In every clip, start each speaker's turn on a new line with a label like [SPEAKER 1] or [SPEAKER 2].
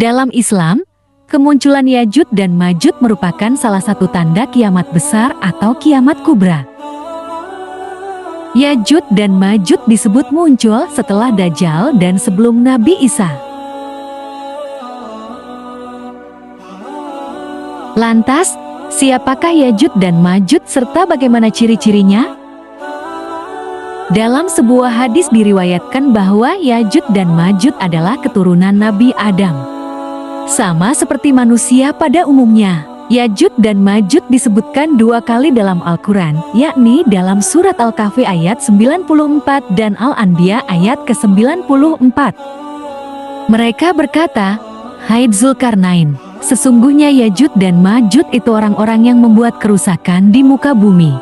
[SPEAKER 1] Dalam Islam, kemunculan Ya'juj dan Ma'juj merupakan salah satu tanda kiamat besar atau kiamat kubra. Ya'juj dan Ma'juj disebut muncul setelah Dajjal dan sebelum Nabi Isa. Lantas, siapakah Ya'juj dan Ma'juj serta bagaimana ciri-cirinya? Dalam sebuah hadis diriwayatkan bahwa Ya'juj dan Ma'juj adalah keturunan Nabi Adam. Sama seperti manusia pada umumnya, Ya'juj dan Ma'juj disebutkan 2 kali dalam Al-Quran, yakni dalam surat Al-Kahfi ayat 94 dan Al-Anbiya ayat ke-94. Mereka berkata, "Hai Dzulkarnain, sesungguhnya Ya'juj dan Ma'juj itu orang-orang yang membuat kerusakan di muka bumi.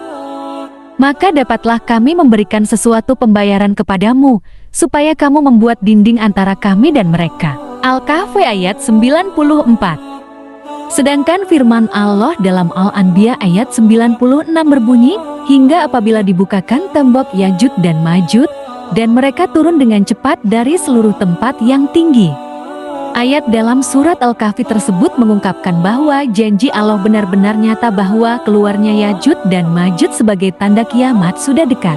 [SPEAKER 1] Maka dapatlah kami memberikan sesuatu pembayaran kepadamu, supaya kamu membuat dinding antara kami dan mereka." Al-Kahfi ayat 94. Sedangkan firman Allah dalam Al-Anbiya ayat 96 berbunyi, "Hingga apabila dibukakan tembok Ya'juj dan Ma'juj, dan mereka turun dengan cepat dari seluruh tempat yang tinggi." Ayat dalam surat Al-Kahfi tersebut mengungkapkan bahwa janji Allah benar-benar nyata bahwa keluarnya Ya'juj dan Ma'juj sebagai tanda kiamat sudah dekat.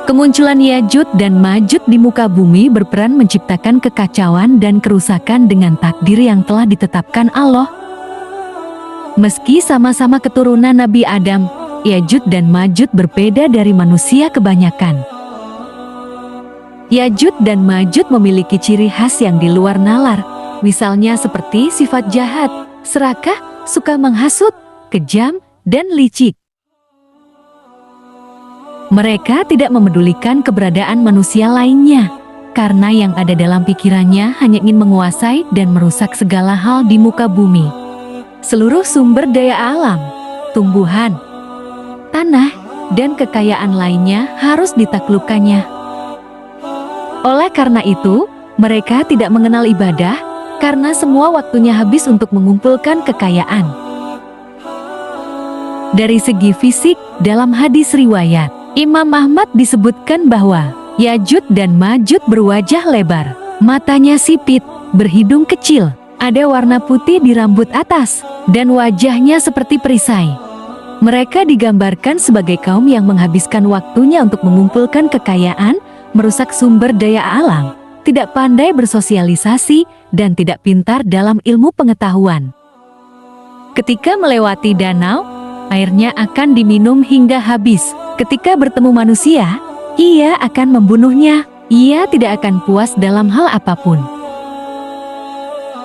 [SPEAKER 1] Kemunculan Ya'juj dan Ma'juj di muka bumi berperan menciptakan kekacauan dan kerusakan dengan takdir yang telah ditetapkan Allah. Meski sama-sama keturunan Nabi Adam, Ya'juj dan Ma'juj berbeda dari manusia kebanyakan. Ya'juj dan Ma'juj memiliki ciri khas yang di luar nalar, misalnya seperti sifat jahat, serakah, suka menghasut, kejam, dan licik. Mereka tidak memedulikan keberadaan manusia lainnya, karena yang ada dalam pikirannya hanya ingin menguasai dan merusak segala hal di muka bumi. Seluruh sumber daya alam, tumbuhan, tanah, dan kekayaan lainnya harus ditaklukkannya. Oleh karena itu, mereka tidak mengenal ibadah, karena semua waktunya habis untuk mengumpulkan kekayaan. Dari segi fisik, dalam hadis riwayat Imam Ahmad disebutkan bahwa Ya'juj dan Ma'juj berwajah lebar, matanya sipit, berhidung kecil, ada warna putih di rambut atas, dan wajahnya seperti perisai. Mereka digambarkan sebagai kaum yang menghabiskan waktunya untuk mengumpulkan kekayaan, merusak sumber daya alam, tidak pandai bersosialisasi, dan tidak pintar dalam ilmu pengetahuan. Ketika melewati danau, airnya akan diminum hingga habis. Ketika bertemu manusia, ia akan membunuhnya. Ia tidak akan puas dalam hal apapun.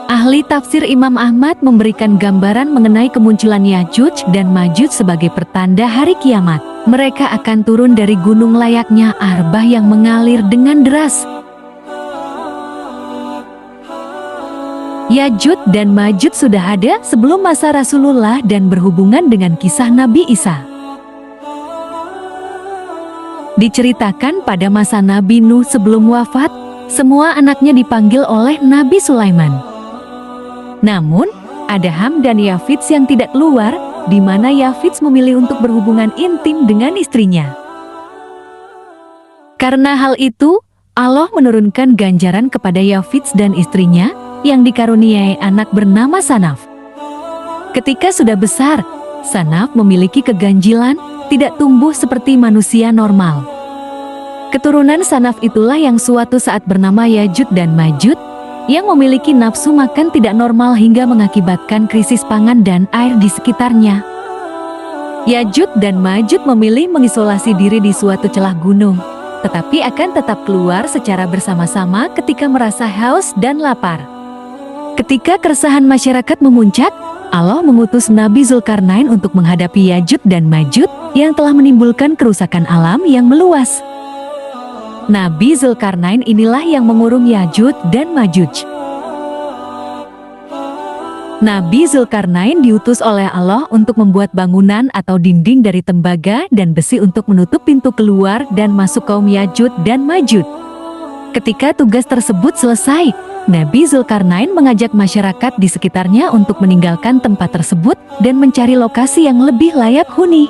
[SPEAKER 1] Ahli tafsir Imam Ahmad memberikan gambaran mengenai kemunculan Ya'juj dan Ma'juj sebagai pertanda hari kiamat. Mereka akan turun dari gunung layaknya Arbah yang mengalir dengan deras. Ya'juj dan Ma'juj sudah ada sebelum masa Rasulullah dan berhubungan dengan kisah Nabi Isa. Diceritakan pada masa Nabi Nuh sebelum wafat, semua anaknya dipanggil oleh Nabi Sulaiman. Namun, ada Ham dan Yafits yang tidak keluar, di mana Yafits memilih untuk berhubungan intim dengan istrinya. Karena hal itu, Allah menurunkan ganjaran kepada Yafits dan istrinya, yang dikaruniai anak bernama Sanaf. Ketika sudah besar, Sanaf memiliki keganjilan, tidak tumbuh seperti manusia normal. Keturunan Sanaf itulah yang suatu saat bernama Ya'juj dan Ma'juj, yang memiliki nafsu makan tidak normal hingga mengakibatkan krisis pangan dan air di sekitarnya. Ya'juj dan Ma'juj memilih mengisolasi diri di suatu celah gunung, tetapi akan tetap keluar secara bersama-sama ketika merasa haus dan lapar. Ketika keresahan masyarakat memuncak, Allah mengutus Nabi Dzulkarnain untuk menghadapi Ya'juj dan Ma'juj yang telah menimbulkan kerusakan alam yang meluas. Nabi Dzulkarnain inilah yang mengurung Ya'juj dan Ma'juj. Nabi Dzulkarnain diutus oleh Allah untuk membuat bangunan atau dinding dari tembaga dan besi untuk menutup pintu keluar dan masuk kaum Ya'juj dan Ma'juj. Ketika tugas tersebut selesai, Nabi Dzulkarnain mengajak masyarakat di sekitarnya untuk meninggalkan tempat tersebut dan mencari lokasi yang lebih layak huni.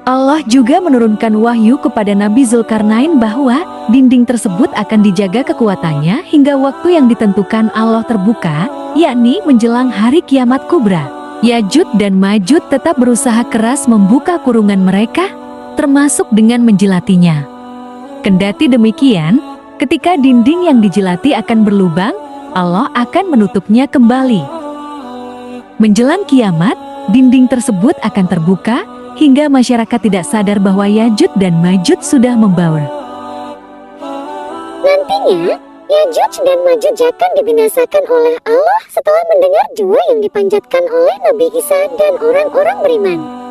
[SPEAKER 1] Allah juga menurunkan wahyu kepada Nabi Zulkarnain bahwa dinding tersebut akan dijaga kekuatannya hingga waktu yang ditentukan Allah terbuka, yakni menjelang hari kiamat kubra. Yajud dan Majud tetap berusaha keras membuka kurungan mereka, termasuk dengan menjilatinya. Kendati demikian, ketika dinding yang dijilati akan berlubang, Allah akan menutupnya kembali. Menjelang kiamat, dinding tersebut akan terbuka, hingga masyarakat tidak sadar bahwa Yajud dan Majud sudah membaur.
[SPEAKER 2] Nantinya, Yajuj dan Majuj akan dibinasakan oleh Allah setelah mendengar dua yang dipanjatkan oleh Nabi Isa dan orang-orang beriman.